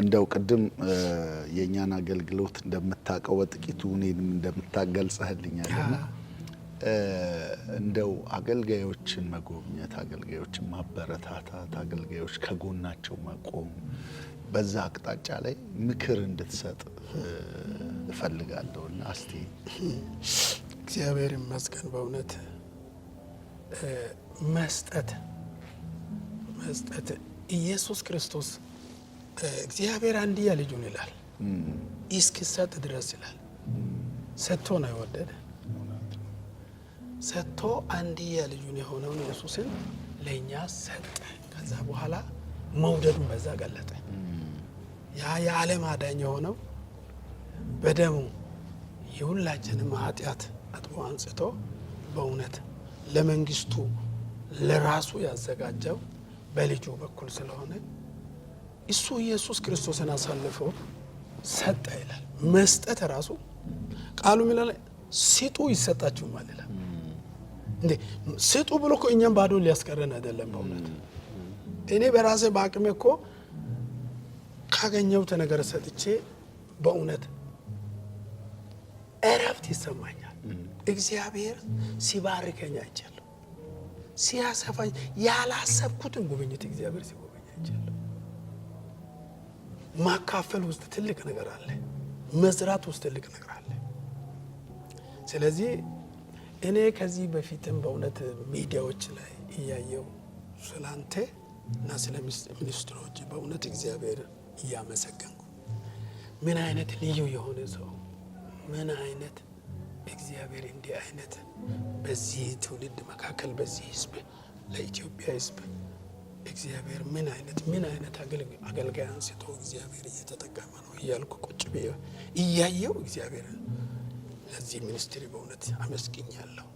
እንደው ቅድም የኛን አገልግሎት እንደምታቀው በጥቂቱ እኔንም እንደምታገልጸህልኛልና እንደው አገልጋዮችን መጎብኘት፣ አገልጋዮችን ማበረታታት፣ አገልጋዮች ከጎናቸው መቆም በዛ አቅጣጫ ላይ ምክር እንድትሰጥ እፈልጋለሁና እስቲ። እግዚአብሔር ይመስገን። በእውነት መስጠት ኢየሱስ ክርስቶስ እግዚአብሔር አንድያ ልጁን ይላል እስኪሰጥ ድረስ ይላል። ሰጥቶ ነው የወደደ። ሰጥቶ አንድያ ልጁን የሆነውን ኢየሱስን ለኛ ሰጠ። ከዛ በኋላ መውደዱን በዛ ገለጠ። ያ የዓለም አዳኝ የሆነው በደሙ የሁላችንም ኃጢአት አጥቦ አንጽቶ በእውነት ለመንግስቱ ለራሱ ያዘጋጀው በልጁ በኩል ስለሆነ እሱ ኢየሱስ ክርስቶስን አሳልፎ ሰጠ ይላል። መስጠት ራሱ ቃሉ ይላል ስጡ ይሰጣችኋል ይላል። እንዴ ስጡ ብሎ እኮ እኛም ባዶ ሊያስቀረን አይደለም። በእውነት እኔ በራሴ በአቅሜ እኮ ካገኘሁት ነገር ሰጥቼ በእውነት እረፍት ይሰማኛል። እግዚአብሔር ሲባርከኝ አይቻለሁ፣ ሲያሰፋኝ ያላሰብኩትን ጉብኝት እግዚአብሔር ሲጎበኝ አይቻለሁ። ማካፈል ውስጥ ትልቅ ነገር አለ፣ መዝራት ውስጥ ትልቅ ነገር አለ። ስለዚህ እኔ ከዚህ በፊትም በእውነት ሚዲያዎች ላይ እያየው ስላንተ እና ስለ ሚኒስትሮች በእውነት እግዚአብሔር እያመሰገንኩ ምን አይነት ልዩ የሆነ ሰው፣ ምን አይነት እግዚአብሔር እንዲህ አይነት በዚህ ትውልድ መካከል በዚህ ህዝብ ለኢትዮጵያ ህዝብ እግዚአብሔር ምን አይነት አገልጋይ አንስቶ እግዚአብሔር እየተጠቀመ ነው እያልኩ ቁጭ ብዬ እያየው እግዚአብሔር ለዚህ ሚኒስትሪ በእውነት አመስግኛለሁ።